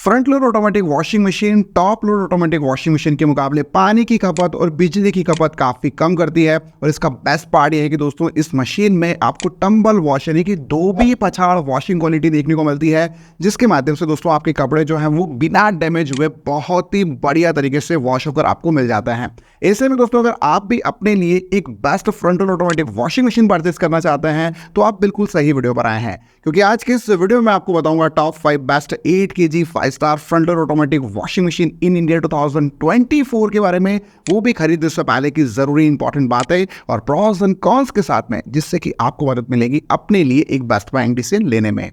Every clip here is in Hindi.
Front load automatic washing machine top load automatic washing machine के मुकाबले पानी की खपत और बिजली की खपत काफ़ी कम करती है। और इसका बेस्ट पार्ट ये है कि दोस्तों इस मशीन में आपको टंबल वॉश यानी कि धोबी पछाड़ वॉशिंग क्वालिटी देखने को मिलती है, जिसके माध्यम से दोस्तों आपके कपड़े जो हैं वो बिना डैमेज हुए बहुत ही बढ़िया तरीके से वॉश होकर आपको मिल जाता है। ऐसे में दोस्तों अगर आप भी अपने लिए एक best front load automatic washing machine purchase करना चाहते हैं तो आप बिल्कुल सही वीडियो पर आए हैं, क्योंकि आज के इस वीडियो में आपको बताऊंगा top 5 best 8 kg 5 star front load automatic washing machine in India 2024 के बारे में, वो भी खरीदने से पहले की जरूरी इंपॉर्टेंट बातें और प्रॉस एंड कॉन्स के साथ में, जिससे कि आपको मदद मिलेगी अपने लिए एक बेस्ट बाइंग डिसीजन लेने में।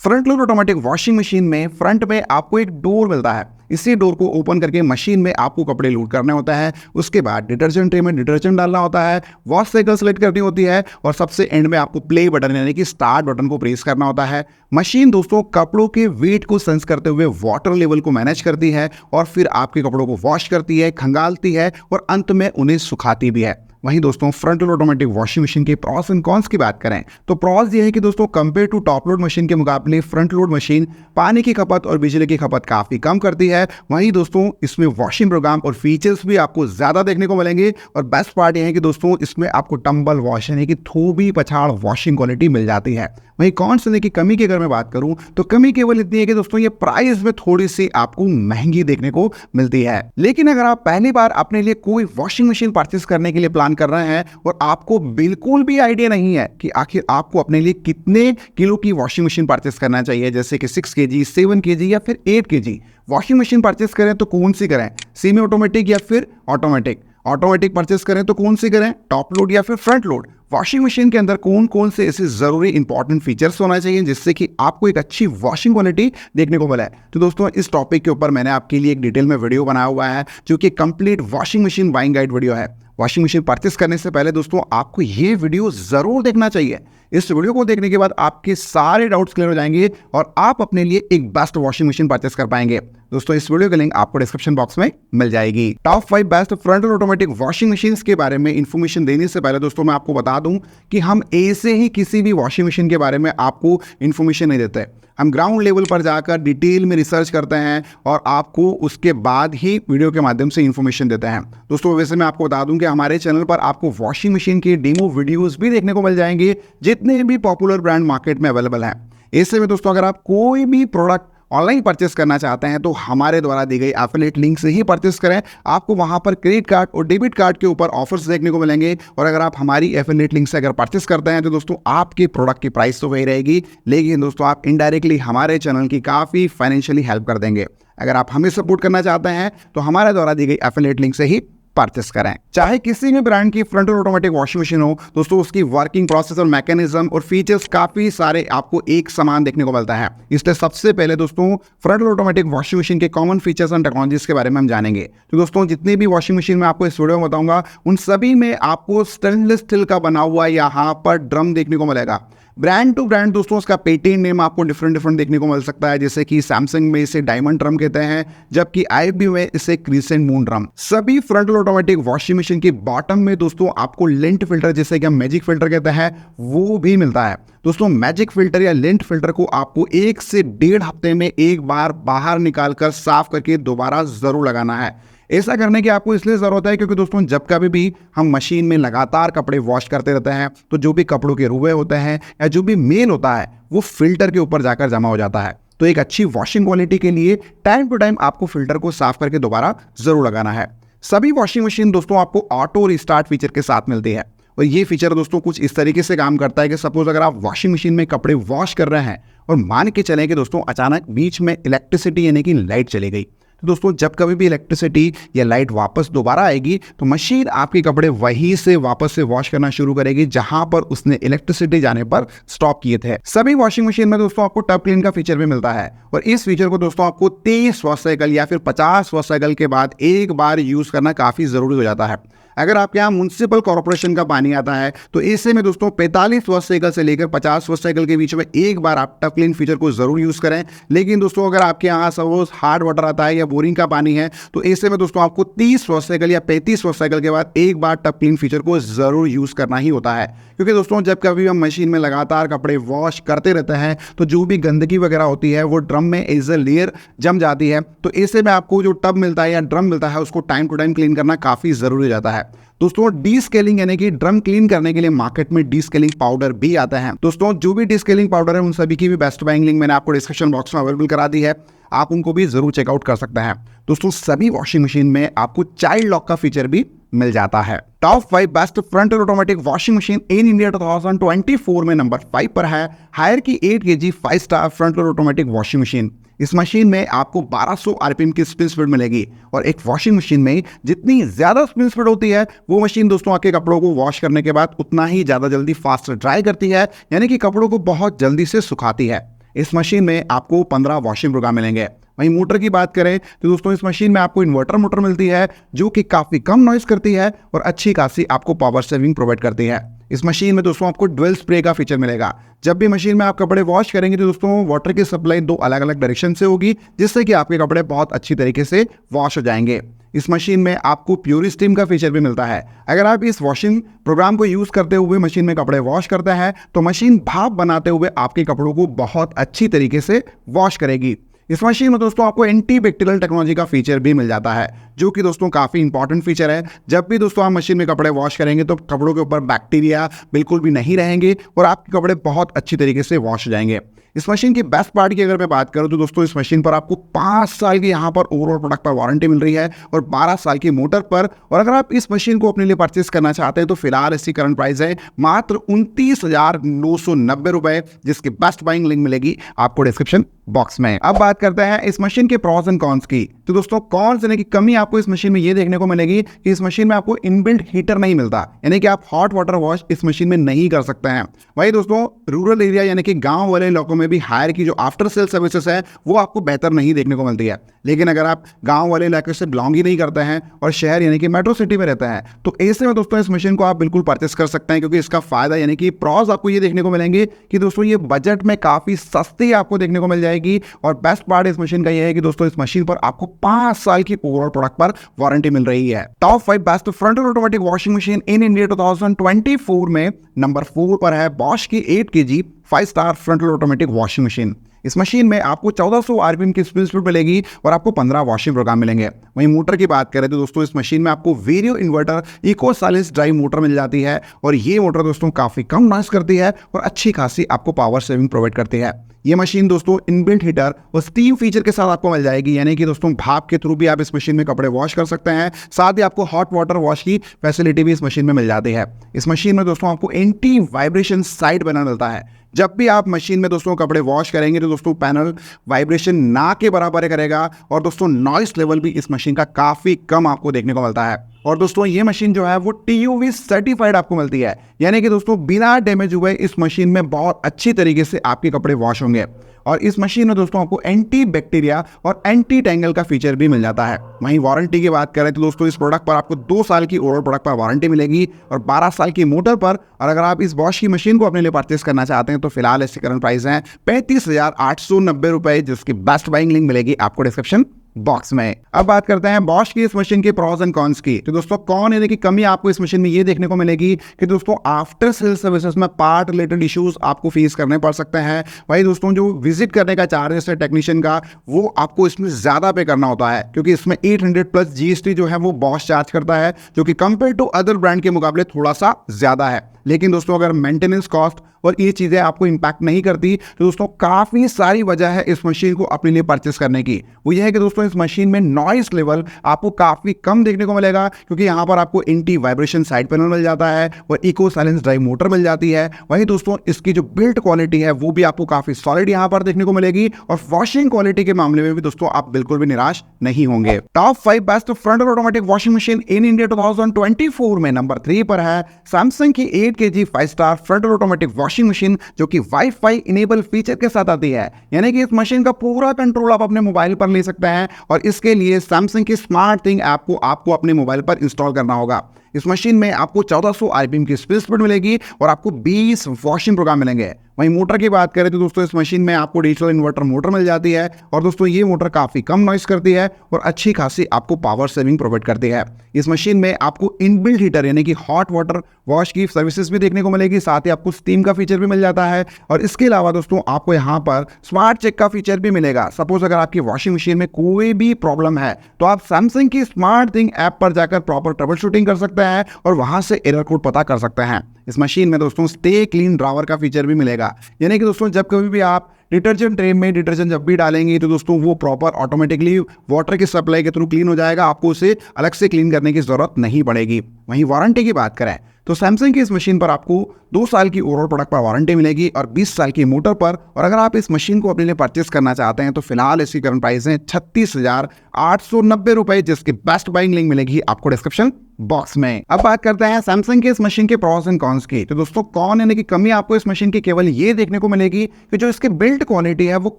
Front load automatic washing machine में फ्रंट में आपको एक डोर मिलता है। इसी डोर को ओपन करके मशीन में आपको कपड़े लोड करने होता है। उसके बाद डिटर्जेंट ट्रे में डिटर्जेंट डालना होता है, वॉश साइकिल सेलेक्ट करनी होती है और सबसे एंड में आपको प्ले बटन यानी कि स्टार्ट बटन को प्रेस करना होता है। मशीन दोस्तों कपड़ों के वेट को सेंस करते हुए वाटर लेवल को मैनेज करती है और फिर आपके कपड़ों को वॉश करती है, खंगालती है और अंत में उन्हें सुखाती भी है। वहीं दोस्तों front load automatic washing machine के प्रॉस एंड कॉन्स की बात करें तो प्रॉस ये है कि दोस्तों compare to top load machine के मुकाबले फ्रंट लोड मशीन पानी की खपत और बिजली की खपत काफी कम करती है। वहीं दोस्तों इसमें वॉशिंग प्रोग्राम और फीचर्स भी आपको ज्यादा देखने को मिलेंगे और बेस्ट पार्ट ये है कि दोस्तों इसमें आपको टंबल वॉश यानी कि धोबी पछाड़ वॉशिंग क्वालिटी मिल जाती है। वहीं कौन से की कमी की अगर मैं बात करूं तो कमी केवल इतनी है कि दोस्तों ये प्राइस में थोड़ी सी आपको महंगी देखने को मिलती है। लेकिन अगर आप पहली बार अपने लिए कोई वॉशिंग मशीन परचेस करने के लिए प्लान कर रहे हैं और आपको बिल्कुल भी आइडिया नहीं है कि आखिर आपको अपने लिए कितने किलो की वॉशिंग मशीन परचेस करना चाहिए, जैसे कि 6 kg 7 kg या फिर 8 kg वॉशिंग मशीन परचेस करें तो कौन सी करें, सेमी ऑटोमेटिक या फिर ऑटोमेटिक, ऑटोमेटिक परचेस करें तो कौन सी करें, टॉप लोड या फिर फ्रंट लोड, वॉशिंग मशीन के अंदर कौन कौन से ऐसे जरूरी इंपॉर्टेंट फीचर्स होना चाहिए जिससे कि आपको एक अच्छी वॉशिंग क्वालिटी देखने को मिले। तो दोस्तों इस टॉपिक के ऊपर मैंने आपके लिए एक डिटेल में वीडियो बनाया हुआ है जो कि complete washing machine buying guide video है। वॉशिंग मशीन परचेस करने से पहले दोस्तों आपको ये वीडियो जरूर देखना चाहिए। इस वीडियो को देखने के बाद आपके सारे डाउट्स क्लियर हो जाएंगे और आप अपने लिए एक बेस्ट वॉशिंग मशीन परचेस कर पाएंगे। दोस्तों इस वीडियो की लिंक आपको डिस्क्रिप्शन बॉक्स में मिल जाएगी। Top 5 best front load automatic washing machines के बारे में इंफॉर्मेशन देने से पहले दोस्तों मैं आपको बता दूं कि हम ऐसे ही किसी भी वॉशिंग मशीन के बारे में आपको इंफॉर्मेशन नहीं देते। हम ग्राउंड लेवल पर जाकर डिटेल में रिसर्च करते हैं और आपको उसके बाद ही वीडियो के माध्यम से इंफॉर्मेशन देते हैं। दोस्तों वैसे मैं आपको बता दूं कि हमारे चैनल पर आपको वॉशिंग मशीन के डेमो वीडियोस भी देखने को मिल जाएंगे जितने भी पॉपुलर ब्रांड मार्केट में अवेलेबल हैं। ऐसे में दोस्तों अगर आप कोई भी प्रोडक्ट ऑनलाइन परचेस करना चाहते हैं तो हमारे द्वारा दी गई एफिलिएट लिंक से ही परचेस करें। आपको वहां पर क्रेडिट कार्ड और डेबिट कार्ड के ऊपर ऑफर्स देखने को मिलेंगे और अगर आप हमारी एफिलिएट लिंक से अगर परचेस करते हैं तो दोस्तों आपके प्रोडक्ट की प्राइस तो वही रहेगी, लेकिन दोस्तों आप इनडायरेक्टली हमारे चैनल की काफ़ी फाइनेंशियली हेल्प कर देंगे। अगर आप हमें सपोर्ट करना चाहते हैं तो हमारे द्वारा दी गई एफिलिएट लिंक से ही परचेस करें। चाहे किसी भी ब्रांड की front load automatic washing machine हो दोस्तों, उसकी वर्किंग प्रोसेस और मैकेनिज्म और फीचर्स काफी सारे आपको एक समान देखने को मिलता है। इसलिए सबसे पहले दोस्तों front load automatic washing machine के कॉमन फीचर्स एंड टेक्नोलॉजीज के बारे में हम जानेंगे। तो दोस्तों जितनी भी वॉशिंग मशीन में आपको इस वीडियो में बताऊंगा उन सभी में आपको स्टेनलेस स्टील का बना हुआ यहाँ पर ड्रम देखने को मिलेगा। ब्रांड टू ब्रांड दोस्तों उसका पेटेंट नेम आपको डिफरेंट देखने को मिल सकता है, जैसे कि सैमसंग में इसे डायमंड ड्रम कहते हैं, जबकि आईएफबी में इसे क्रिसेंट मून ड्रम। सभी front load automatic washing machine की बॉटम में दोस्तों आपको लिंट फिल्टर, जैसे कि हम मैजिक फिल्टर कहते हैं, वो भी मिलता है। दोस्तों मैजिक फिल्टर या लिंट फिल्टर को आपको 1 से 1.5 हफ्ते में एक बार बाहर निकालकर साफ करके दोबारा जरूर लगाना है। ऐसा करने की आपको इसलिए जरूरत है क्योंकि दोस्तों जब कभी भी हम मशीन में लगातार कपड़े वॉश करते रहते हैं तो जो भी कपड़ों के रुए होते हैं या जो भी मेल होता है वो फिल्टर के ऊपर जाकर जमा हो जाता है। तो एक अच्छी वॉशिंग क्वालिटी के लिए टाइम टू टाइम आपको फिल्टर को साफ करके दोबारा जरूर लगाना है। सभी वॉशिंग मशीन दोस्तों आपको ऑटो रिस्टार्ट फीचर के साथ मिलती है और ये फीचर दोस्तों कुछ इस तरीके से काम करता है कि सपोज अगर आप वॉशिंग मशीन में कपड़े वॉश कर रहे हैं और मान के चलें कि दोस्तों अचानक बीच में इलेक्ट्रिसिटी यानी कि लाइट चली गई, तो दोस्तों जब कभी भी इलेक्ट्रिसिटी या लाइट वापस दोबारा आएगी तो मशीन आपके कपड़े वहीं से वापस से वॉश करना शुरू करेगी जहां पर उसने इलेक्ट्रिसिटी जाने पर स्टॉप किए थे। सभी वॉशिंग मशीन में दोस्तों आपको टब क्लीन का फीचर भी मिलता है और इस फीचर को दोस्तों आपको 30 वॉश साइकिल या फिर 50 वॉश साइकिल के बाद एक बार यूज करना काफी जरूरी हो जाता है। अगर आपके यहाँ म्युनिसिपल कॉर्पोरेशन का पानी आता है तो ऐसे में दोस्तों 45 वॉश साइकिल से लेकर 50 वॉश साइकिल के बीच में एक बार आप टफ क्लीन फीचर को जरूर यूज करें। लेकिन दोस्तों अगर आपके यहाँ सपोज हार्ड वाटर आता है या बोरिंग का पानी है तो ऐसे में दोस्तों आपको 30 वॉश साइकिल या 35 वॉश साइकिल के बाद एक बार टफ क्लीन फीचर को जरूर यूज करना ही होता है। क्योंकि दोस्तों जब कभी हम मशीन में लगातार कपड़े वॉश करते रहते हैं तो जो भी गंदगी वगैरह होती है वो ड्रम में एज ए लेयर जम जाती है। तो ऐसे में आपको जो टब मिलता है या ड्रम मिलता है उसको टाइम टू टाइम क्लीन करना काफी जरूरी हो जाता है। दोस्तों डीस्केलिंग यानी कि ड्रम क्लीन करने के लिए मार्केट में डीस्केलिंग पाउडर भी आता है। दोस्तों जो भी डीस्केलिंग पाउडर है उन सभी की भी बेस्ट बाइंग लिंक मैंने आपको डिस्क्रिप्शन बॉक्स में अवेलेबल करा दी है, आप उनको भी जरूर चेकआउट कर सकते हैं। दोस्तों सभी वॉशिंग मशीन में आपको चाइल्ड लॉक का फीचर भी मिल जाता है। Top 5 best front automatic washing machine in India 2024 में नंबर 5 पर है हायर की 8 kg 5 star front automatic washing machine. इस मशीन में आपको 1200 आरपीएम की स्पिन स्पीड मिलेगी और एक वॉशिंग मशीन में जितनी ज्यादा स्पिन स्पीड होती है वो मशीन दोस्तों आपके कपड़ों को वॉश करने के बाद उतना ही ज्यादा जल्दी फास्ट ड्राई करती है, यानी कि कपड़ों को बहुत जल्दी से सुखाती है। इस मशीन में आपको 15 वॉशिंग प्रोग्राम मिलेंगे। वहीं मोटर की बात करें तो दोस्तों इस मशीन में आपको इन्वर्टर मोटर मिलती है जो कि काफी कम नॉइस करती है और अच्छी खासी आपको पावर सेविंग प्रोवाइड करती है। इस मशीन में दोस्तों आपको ड्वेल स्प्रे का फीचर मिलेगा। जब भी मशीन में आप कपड़े वॉश करेंगे तो दोस्तों वाटर की सप्लाई 2 अलग अलग डायरेक्शन से होगी जिससे कि आपके कपड़े बहुत अच्छी तरीके से वॉश हो जाएंगे। इस मशीन में आपको प्योर स्टीम का फीचर भी मिलता है। अगर आप इस वॉशिंग प्रोग्राम को यूज करते हुए मशीन में कपड़े वॉश करते हैं तो मशीन भाप बनाते हुए आपके कपड़ों को बहुत अच्छी तरीके से वॉश करेगी। इस मशीन में दोस्तों आपको एंटी बैक्टीरियल टेक्नोलॉजी का फीचर भी मिल जाता है जो कि दोस्तों काफी इंपॉर्टेंट फीचर है। जब भी दोस्तों आप मशीन में कपड़े वॉश करेंगे तो कपड़ों के ऊपर बैक्टीरिया बिल्कुल भी नहीं रहेंगे और आपके कपड़े बहुत अच्छी तरीके से वॉश हो जाएंगे। इस मशीन की बेस्ट पार्ट की अगर मैं बात करूं तो दोस्तों इस मशीन पर आपको 5 साल की यहाँ पर ओवरऑल प्रोडक्ट पर वारंटी मिल रही है और 12 साल की मोटर पर। और अगर आप इस मशीन को अपने लिए परचेस करना चाहते हैं तो फिलहाल इसकी करंट प्राइस है मात्र 29,990 रुपए, जिसकी बेस्ट बाइंग लिंक मिलेगी आपको डिस्क्रिप्शन बॉक्स में। अब बात करते हैं इस मशीन के प्रॉस एंड कॉन्स की। तो दोस्तों कॉन्स यानी कि कमी आपको इस मशीन में ये देखने को मिलेगी कि इस मशीन में आपको इनबिल्ट हीटर नहीं मिलता, यानी कि आप हॉट वाटर वॉश इस मशीन में नहीं कर सकते हैं। वही दोस्तों रूरल एरिया यानी कि गांव वाले इलाकों में भी हायर की जो आफ्टर सेल सर्विसेज है वो आपको बेहतर नहीं देखने को मिलती है। लेकिन अगर आप गांव वाले इलाके से बिलोंग ही नहीं करते हैं और शहर यानी कि मेट्रो सिटी में रहते हैं तो ऐसे में दोस्तों इस मशीन को आप बिल्कुल परचेस कर सकते हैं, क्योंकि इसका फायदा यानी कि प्रॉस आपको ये देखने को मिलेंगे कि दोस्तों ये बजट में काफी सस्ती आपको देखने को मिल जाएगी। और बेस्ट पार्ट इस मशीन का ये है कि दोस्तों इस मशीन पर आपको 5 साल की ओवरऑल प्रोडक्ट पर वारंटी मिल रही है। Top 5 best front automatic washing machine in India 2024 में नंबर 4 पर है बॉश की 8 kg 5 star front automatic washing machine. इस मशीन में आपको 1400 आरपीएम की स्पिन स्पीड मिलेगी और आपको 15 वॉशिंग प्रोग्राम मिलेंगे। वहीं मोटर की बात करें तो दोस्तों इस मशीन में आपको Vario inverter eco silence drive motor मिल जाती है और ये मोटर दोस्तों काफी कम नॉइस करती है और अच्छी खासी आपको पावर सेविंग प्रोवाइड करती है। ये मशीन दोस्तों इनबिल्ट हीटर और स्टीम फीचर के साथ आपको मिल जाएगी, यानी कि दोस्तों भाप के थ्रू भी आप इस मशीन में कपड़े वॉश कर सकते हैं। साथ ही आपको हॉट वाटर वॉश की फैसिलिटी भी इस मशीन में मिल जाती है। इस मशीन में दोस्तों आपको एंटी वाइब्रेशन साइड पैनल मिलता है। जब भी आप मशीन में दोस्तों कपड़े वॉश करेंगे तो दोस्तों पैनल वाइब्रेशन ना के बराबर करेगा और दोस्तों नॉइस लेवल भी इस मशीन का काफी कम आपको देखने को मिलता है। और दोस्तों ये मशीन जो है वो TUV सर्टिफाइड आपको मिलती है, यानी कि दोस्तों बिना डैमेज हुए इस मशीन में बहुत अच्छी तरीके से आपके कपड़े वॉश होंगे। और इस मशीन में दोस्तों आपको एंटी बैक्टीरिया और एंटी टैंगल का फीचर भी मिल जाता है। वहीं वारंटी की बात करें तो दोस्तों इस प्रोडक्ट पर आपको 2 साल की ओवरऑल प्रोडक्ट पर वारंटी मिलेगी और 12 साल की मोटर पर। और अगर आप इस बॉश की मशीन को अपने लिए परचेस करना चाहते हैं तो फिलहाल इसकी करंट प्राइस है 35,890 रुपए, जिसकी बेस्ट बाइंग लिंक मिलेगी आपको डिस्क्रिप्शन बॉक्स में। अब बात करते हैं बॉश की इस मशीन के प्रॉस एंड कॉन्स की। तो दोस्तों कौन यानी कि कमी आपको इस मशीन में ये देखने को मिलेगी कि दोस्तों आफ्टर सेल सर्विसेज में पार्ट रिलेटेड इश्यूज आपको फेस करने पड़ सकते हैं। वही दोस्तों जो विजिट करने का चार्जेस है टेक्नीशियन का वो आपको इसमें ज्यादा पे करना होता है, क्योंकि इसमें 800 प्लस GST जो है वो बॉश चार्ज करता है, जो कि कंपेयर टू अदर ब्रांड के मुकाबले थोड़ा सा ज्यादा है। लेकिन दोस्तों अगर मेंटेनेंस कॉस्ट और ये चीजें आपको इंपैक्ट नहीं करती तो दोस्तों काफी सारी वजह है इस मशीन को अपने लिए परचेस करने की। वो ये है कि दोस्तों इस मशीन में नॉइस लेवल आपको काफी कम देखने को मिलेगा, क्योंकि यहाँ पर आपको एंटी वाइब्रेशन साइड पैनल मिल जाता है और इको साइलेंस ड्राइव मोटर मिल जाती है। वहीं दोस्तों इसकी जो बिल्ड क्वालिटी है वो भी आपको काफी सॉलिड यहाँ पर देखने को मिलेगी और वॉशिंग क्वालिटी के मामले में भी दोस्तों आप बिल्कुल भी निराश नहीं होंगे। Top 5 best front automatic washing machine in India 2024 में नंबर 3 पर है सैमसंग की 8 8 kg 5 star front automatic washing machine जो कि वाईफाई इनेबल फीचर के साथ आती है, यानी कि इस मशीन का पूरा कंट्रोल आप अपने मोबाइल पर ले सकते हैं और इसके लिए सैमसंग की स्मार्ट थिंग ऐप को आपको अपने मोबाइल पर इंस्टॉल करना होगा। इस मशीन में आपको 1400 आरपीएम की स्पीड मिलेगी और आपको 20 वॉशिंग प्रोग्राम मिलेंगे। वहीं मोटर की बात करें तो दोस्तों इस मशीन में आपको डिजिटल इन्वर्टर मोटर मिल जाती है और दोस्तों ये मोटर काफ़ी कम नॉइस करती है और अच्छी खासी आपको पावर सेविंग प्रोवाइड करती है। इस मशीन में आपको इनबिल्ट हीटर यानी कि हॉट वाटर वॉश की सर्विसेज भी देखने को मिलेगी, साथ ही आपको स्टीम का फीचर भी मिल जाता है और इसके अलावा दोस्तों आपको यहाँ पर स्मार्ट चेक का फीचर भी मिलेगा। सपोज अगर आपकी वॉशिंग मशीन में कोई भी प्रॉब्लम है तो आप सैमसंग की स्मार्ट थिंग ऐप पर जाकर प्रॉपर ट्रबल शूटिंग कर सकते हैं और वहां से एरर कोड पता कर सकते हैं। इस मशीन में दोस्तों स्टे क्लीन ड्रावर का फीचर भी मिलेगा, यानी कि दोस्तों जब कभी भी आप डिटर्जेंट ट्रे में डिटर्जेंट जब भी डालेंगे तो दोस्तों वो प्रॉपर ऑटोमेटिकली वाटर की सप्लाई के थ्रू क्लीन हो जाएगा, आपको उसे अलग से क्लीन करने की जरूरत नहीं पड़ेगी। वहीं वारंटी की बात करें तो सैमसंग की इस मशीन पर आपको 2 साल की ओवरऑल प्रोडक्ट पर वारंटी मिलेगी और 20 साल की मोटर पर। और अगर आप इस मशीन को अपने लिए परचेस करना चाहते हैं तो फिलहाल इसकी करंट प्राइस है 36,890 रुपए, जिसकी बेस्ट बाइंग लिंक मिलेगी आपको डिस्क्रिप्शन बॉक्स में। अब बात करते हैं सैमसंग के इस मशीन के प्रॉस एंड कॉन्स की। तो दोस्तों कौन यानी कि कमी आपको इस मशीन की केवल ये देखने को मिलेगी कि जो इसकी बिल्ड क्वालिटी है वो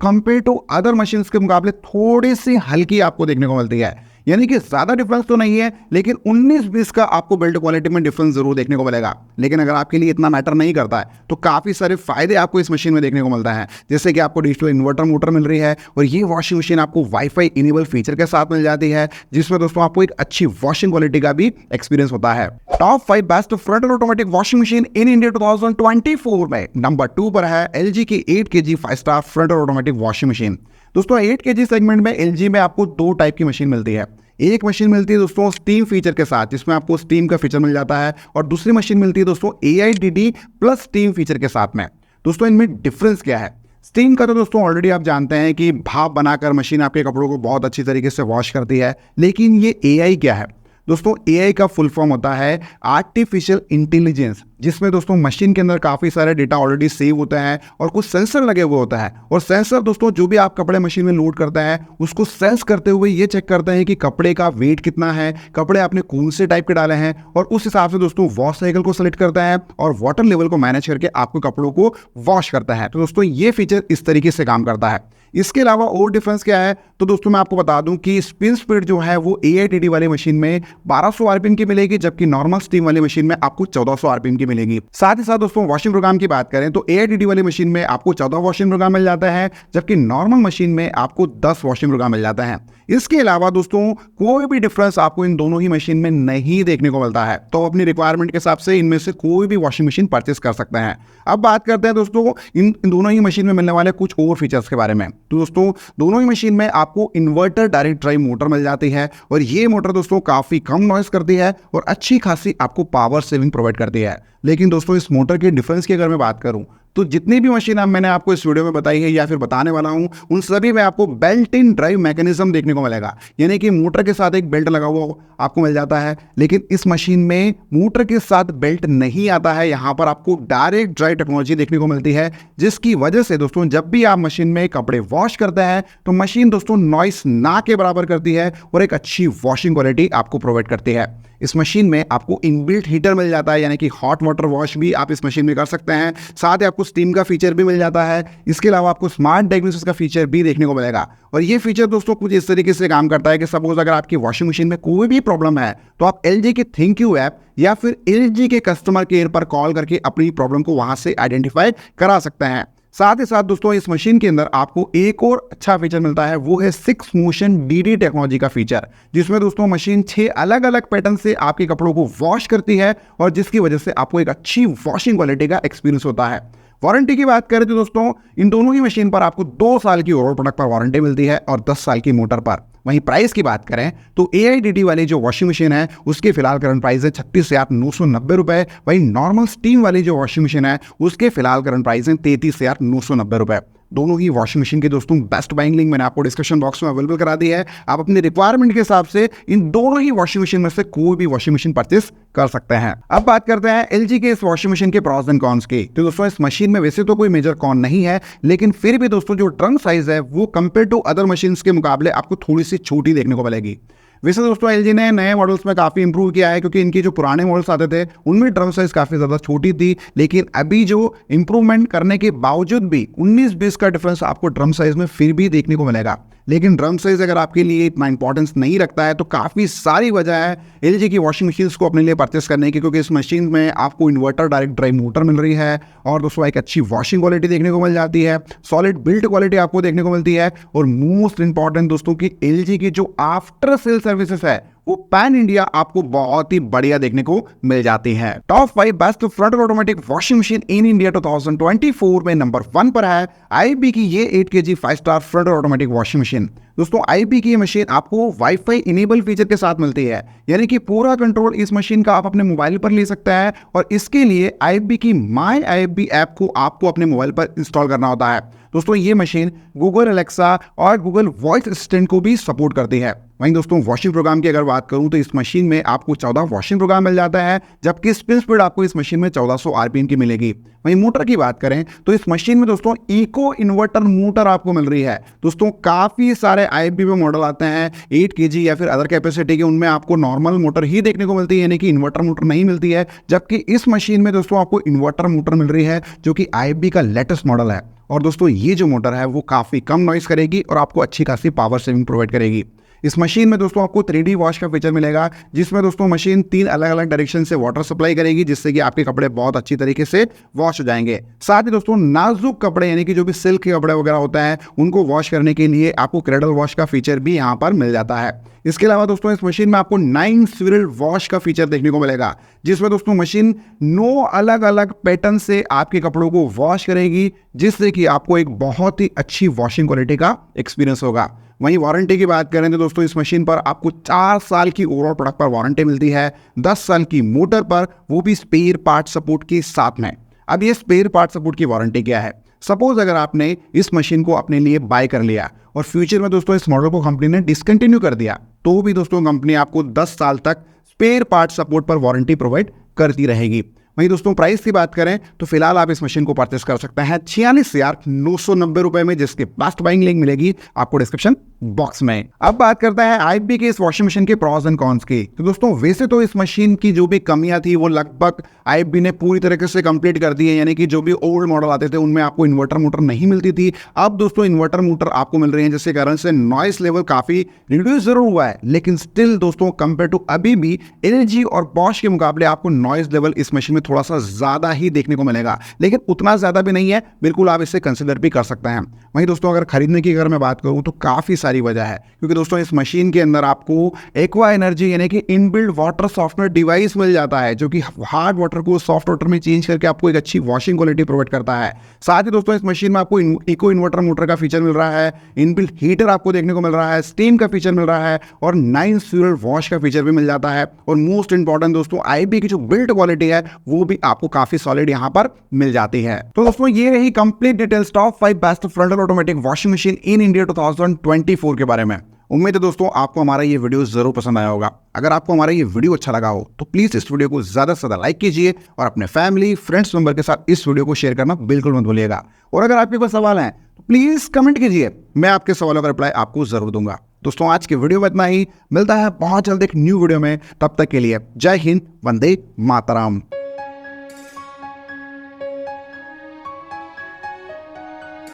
कंपेयर टू अदर मशीन के मुकाबले थोड़ी सी हल्की आपको देखने को मिलती है, यानी कि ज्यादा डिफरेंस तो नहीं है लेकिन 19-20 का आपको बिल्ड क्वालिटी में डिफरेंस जरूर देखने को मिलेगा। लेकिन अगर आपके लिए इतना मैटर नहीं करता है तो काफी सारे फायदे आपको इस मशीन में देखने को मिलता है, जैसे कि आपको डिजिटल इन्वर्टर मोटर मिल रही है और ये वॉशिंग मशीन आपको वाईफाई इनेबल फीचर के साथ मिल जाती है, जिसमें दोस्तों आपको एक अच्छी वॉशिंग क्वालिटी का भी एक्सपीरियंस होता है। Top 5 best front automatic washing machine in India 2024 में नंबर 2 पर है LG की 8 kg 5 star front automatic washing machine. दोस्तों 8 kg सेगमेंट में LG में आपको 2 टाइप की मशीन मिलती है। एक मशीन मिलती है दोस्तों स्टीम फीचर के साथ, जिसमें आपको स्टीम का फीचर मिल जाता है, और दूसरी मशीन मिलती है दोस्तों AIDD प्लस स्टीम फीचर के साथ में। दोस्तों इनमें डिफरेंस क्या है? स्टीम का तो दोस्तों ऑलरेडी आप जानते हैं कि भाप बनाकर मशीन आपके कपड़ों को बहुत अच्छी तरीके से वॉश करती है, लेकिन ये AI क्या है? दोस्तों AI का फुल फॉर्म होता है आर्टिफिशियल इंटेलिजेंस, जिसमें दोस्तों मशीन के अंदर काफ़ी सारे डेटा ऑलरेडी सेव होता है और कुछ सेंसर लगे हुए होता है, और सेंसर दोस्तों जो भी आप कपड़े मशीन में लोड करता है उसको सेंस करते हुए ये चेक करते हैं कि कपड़े का वेट कितना है, कपड़े आपने कौन से टाइप के डाले हैं, और उस हिसाब से दोस्तों वॉश साइकिल को सेलेक्ट करता है और वाटर लेवल को मैनेज करके आपको कपड़ों को वॉश करता है। तो दोस्तों ये फीचर इस तरीके से काम करता है। इसके अलावा और डिफरेंस क्या है तो दोस्तों मैं आपको बता दूं कि स्पिन स्पीड जो है वो AIDD वाली मशीन में 1200 आरपीएम की मिलेगी, जबकि नॉर्मल स्टीम वाली मशीन में आपको 1400 आरपीएम की मिलेगी। साथ ही साथ दोस्तों वॉशिंग प्रोग्राम की बात करें तो AIDD वाली मशीन में आपको 14 वॉशिंग प्रोग्राम मिल जाता है, जबकि नॉर्मल मशीन में आपको 10 वॉशिंग प्रोग्राम मिल जाता है। इसके अलावा दोस्तों कोई भी डिफरेंस आपको इन दोनों ही मशीन में नहीं देखने को मिलता है, तो अपनी रिक्वायरमेंट के हिसाब से इनमें से कोई भी वॉशिंग मशीन परचेस कर सकते हैं। अब बात करते हैं दोस्तों इन दोनों ही मशीन में मिलने वाले कुछ और फीचर्स के बारे में। तो दोस्तों दोनों ही मशीन में आपको इन्वर्टर डायरेक्ट ड्राइव मोटर मिल जाती है, और ये मोटर दोस्तों काफी कम नॉइस करती है और अच्छी खासी आपको पावर सेविंग प्रोवाइड करती है। लेकिन दोस्तों इस मोटर के डिफरेंस की अगर मैं बात करूं तो जितनी भी मशीन मैंने आपको इस वीडियो में बताई है या फिर बताने वाला हूं, उन सभी में आपको बेल्ट इन ड्राइव मैकेनिज्म देखने को मिलेगा, यानी कि मोटर के साथ एक बेल्ट लगा हुआ आपको मिल जाता है। लेकिन इस मशीन में मोटर के साथ बेल्ट नहीं आता है, यहाँ पर आपको डायरेक्ट ड्राइव टेक्नोलॉजी देखने को मिलती है, जिसकी वजह से दोस्तों जब भी आप मशीन में कपड़े वॉश करते हैं तो मशीन दोस्तों नॉइस ना के बराबर करती है और एक अच्छी वॉशिंग क्वालिटी आपको प्रोवाइड करती है। इस मशीन में आपको इनबिल्ट हीटर मिल जाता है, यानी कि हॉट वाटर वॉश भी आप इस मशीन में कर सकते हैं। साथ ही आपको स्टीम का फीचर भी मिल जाता है। इसके अलावा आपको स्मार्ट डायग्नोसिस का फीचर भी देखने को मिलेगा, और ये फीचर दोस्तों कुछ इस तरीके से काम करता है कि सपोज अगर आपकी वॉशिंग मशीन में कोई भी प्रॉब्लम है तो आप LG के थिंक-यू ऐप या फिर LG के कस्टमर केयर पर कॉल करके अपनी प्रॉब्लम को वहां से आइडेंटिफाई करा सकते हैं। साथ ही साथ दोस्तों इस मशीन के अंदर आपको एक और अच्छा फीचर मिलता है, वो है 6 मोशन DD टेक्नोलॉजी का फीचर, जिसमें दोस्तों मशीन 6 अलग अलग पैटर्न से आपके कपड़ों को वॉश करती है और जिसकी वजह से आपको एक अच्छी वॉशिंग क्वालिटी का एक्सपीरियंस होता है। वारंटी की बात करें तो दोस्तों इन दोनों ही मशीन पर आपको 2 साल की ओवरऑल प्रोडक्ट पर वारंटी मिलती है और 10 साल की मोटर पर। वहीं प्राइस की बात करें तो AIDD वाली जो वॉशिंग मशीन है उसके फिलहाल करंट प्राइस है 36,990 रुपए। वहीं नॉर्मल स्टीम वाली जो वॉशिंग मशीन है उसके फिलहाल करंट प्राइस है 33,990 रुपए। दोनों ही वॉशिंग मशीन की दोस्तों बेस्ट बाइंग लिंक मैंने आपको डिस्क्रिप्शन बॉक्स में अवेलेबल करा दी है। आप अपनी रिक्वायरमेंट के हिसाब से इन दोनों ही वॉशिंग मशीन में से कोई भी वॉशिंग मशीन परचेस कर सकते हैं। अब बात करते हैं LG के इस वॉशिंग मशीन के प्रॉस एंड कॉन्स की। तो दोस्तों इस मशीन में वैसे तो कोई मेजर कॉन नहीं है, लेकिन फिर भी दोस्तों जो ड्रम साइज है वो कंपेयर टू अदर मशीन के मुकाबले आपको थोड़ी सी छोटी देखने को मिलेगी। वैसे दोस्तों एलजी ने नए मॉडल्स में काफ़ी इंप्रूव किया है, क्योंकि इनके जो पुराने मॉडल्स आते थे उनमें ड्रम साइज काफ़ी ज़्यादा छोटी थी, लेकिन अभी जो इंप्रूवमेंट करने के बावजूद भी 19-20 का डिफरेंस आपको ड्रम साइज में फिर भी देखने को मिलेगा। लेकिन ड्रम साइज अगर आपके लिए इतना इंपॉर्टेंस नहीं रखता है तो काफ़ी सारी वजह है एलजी की वॉशिंग मशीन्स को अपने लिए परचेस करने की, क्योंकि इस मशीन में आपको इन्वर्टर डायरेक्ट ड्राइव मोटर मिल रही है, और दोस्तों एक अच्छी वॉशिंग क्वालिटी देखने को मिल जाती है, सॉलिड बिल्ड क्वालिटी आपको देखने को मिलती है, और मोस्ट इंपॉर्टेंट दोस्तों की एलजी की जो आफ्टर सेल सर्विसेज है वो पैन इंडिया आपको बहुत ही बढ़िया देखने को मिल जाती है। Top 5 best front automatic washing machine in India 2024 में नंबर 1 पर है आईबी की ये 8 kg 5 star front automatic washing machine. दोस्तों आईबी की ये मशीन आपको वाईफाई इनेबल फीचर के साथ मिलती है, यानी कि पूरा कंट्रोल इस मशीन का आप अपने मोबाइल पर ले सकते हैं, और इसके लिए आईबी की माई आईबी ऐप को आपको अपने मोबाइल पर इंस्टॉल करना होता है। दोस्तों ये मशीन गूगल एलेक्सा और गूगल वॉइस असिस्टेंट को भी सपोर्ट करती है। वहीं दोस्तों वॉशिंग प्रोग्राम की अगर बात करूं तो इस मशीन में आपको 14 वॉशिंग प्रोग्राम मिल जाता है, जबकि स्पिन स्पीड आपको इस मशीन में 1400 आरपीएम की मिलेगी। वहीं मोटर की बात करें तो इस मशीन में दोस्तों इको इन्वर्टर मोटर आपको मिल रही है। दोस्तों काफ़ी सारे आईबी में मॉडल आते हैं 8 kg या फिर अदर कैपेसिटी के, उनमें आपको नॉर्मल मोटर ही देखने को मिलती है, यानी कि इन्वर्टर मोटर नहीं मिलती है, जबकि इस मशीन में दोस्तों आपको इन्वर्टर मोटर मिल रही है जो कि आईबी का लेटेस्ट मॉडल है। और दोस्तों ये जो मोटर है वो काफ़ी कम नॉइस करेगी और आपको अच्छी खासी पावर सेविंग प्रोवाइड करेगी। इस मशीन में दोस्तों आपको 3D वॉश का फीचर मिलेगा, जिसमें दोस्तों मशीन 3 अलग अलग डायरेक्शन से वाटर सप्लाई करेगी, जिससे कि आपके कपड़े बहुत अच्छी तरीके से वॉश हो जाएंगे। साथ ही दोस्तों नाजुक कपड़े यानी कि जो भी सिल्क के कपड़े वगैरह होता है उनको वॉश करने के लिए आपको क्रेडल वॉश का फीचर भी यहाँ पर मिल जाता है। इसके अलावा दोस्तों इस मशीन में आपको 9 स्विरल वॉश का फीचर देखने को मिलेगा, जिसमें दोस्तों मशीन 9 अलग अलग पैटर्न से आपके कपड़ों को वॉश करेगी, जिससे कि आपको एक बहुत ही अच्छी वॉशिंग क्वालिटी का एक्सपीरियंस होगा। वहीं वारंटी की बात करें तो दोस्तों इस मशीन पर आपको 4 साल की ओवरऑल प्रोडक्ट पर वारंटी मिलती है, 10 साल की मोटर पर, वो भी स्पेयर पार्ट सपोर्ट के साथ में। अब ये स्पेयर पार्ट सपोर्ट की वारंटी क्या है? सपोज अगर आपने इस मशीन को अपने लिए बाय कर लिया और फ्यूचर में दोस्तों इस मॉडल को कंपनी ने डिसकंटिन्यू कर दिया, तो भी दोस्तों कंपनी आपको 10 साल तक स्पेयर पार्ट सपोर्ट पर वारंटी प्रोवाइड करती रहेगी। वहीं दोस्तों प्राइस की बात करें तो फिलहाल आप इस मशीन को परचेस कर सकते हैं 46,990 रुपए में, जिसके बेस्ट बाइंग लिंक मिलेगी आपको डिस्क्रिप्शन बॉक्स में। अब बात करते हैं आईबी के इस वॉशिंग मशीन के प्रॉस एंड कॉन्स की। तो दोस्तों वैसे तो इस मशीन की जो भी कमियां थी वो लगभग आईबी ने पूरी तरीके से कंप्लीट कर दी है, यानी कि जो भी ओल्ड मॉडल आते थे उनमें आपको इन्वर्टर मोटर नहीं मिलती थी, अब दोस्तों इन्वर्टर मोटर आपको मिल रही है, जिसके कारण से नॉइस लेवल काफी रिड्यूस जरूर हुआ है, लेकिन स्टिल दोस्तों कंपेयर टू अभी भी एलजी और बॉश के मुकाबले आपको नॉइस लेवल इस मशीन में थोड़ा सा ज्यादा ही देखने को मिलेगा, लेकिन उतना ज्यादा भी नहीं है, बिल्कुल आप इसे कंसिडर भी कर सकते हैं। वहीं दोस्तों अगर खरीदने की अगर मैं बात करूं तो काफी सारी वजह है, क्योंकि दोस्तों इस मशीन के अंदर आपको एक्वा एनर्जी यानी कि इनबिल्ट वाटर सॉफ्टवेयर डिवाइस मिल जाता है, जो कि हार्ड वाटर को सॉफ्ट वाटर में चेंज करके आपको एक अच्छी वॉशिंग क्वालिटी प्रोवाइड करता है। साथ ही दोस्तों इस मशीन में आपको इको इन्वर्टर मोटर का फीचर मिल रहा है, इनबिल्ट हीटर आपको देखने को मिल रहा है, स्टीम का फीचर मिल रहा है, और 9 स्विरल वॉश का फीचर भी मिल जाता है। और मोस्ट इंपॉर्टेंट दोस्तों आईबी की जो बिल्ड क्वालिटी है वो भी आपको काफी सॉलिड यहाँ पर मिल जाती है। तो दोस्तों ये रही complete details top 5 best frontal automatic washing machine in India 2024 के बारे में। उम्मीद है दोस्तों आपको हमारा ये वीडियो जरूर पसंद आया होगा। अगर आपको हमारा ये वीडियो अच्छा लगा हो तो प्लीज इस वीडियो को ज्यादा से ज्यादा लाइक कीजिए और अपने फैमिली फ्रेंड्स मेंबर के साथ इस वीडियो को शेयर करना बिल्कुल मत भूलिएगा। और अगर आपके पास सवाल हैं तो प्लीज कमेंट कीजिए, मैं आपके सवालों का रिप्लाई आपको जरूर दूंगा। दोस्तों आज के वीडियो में इतना ही, मिलता है बहुत जल्द एक न्यू वीडियो में, तब तक के लिए जय हिंद, वंदे मातरम।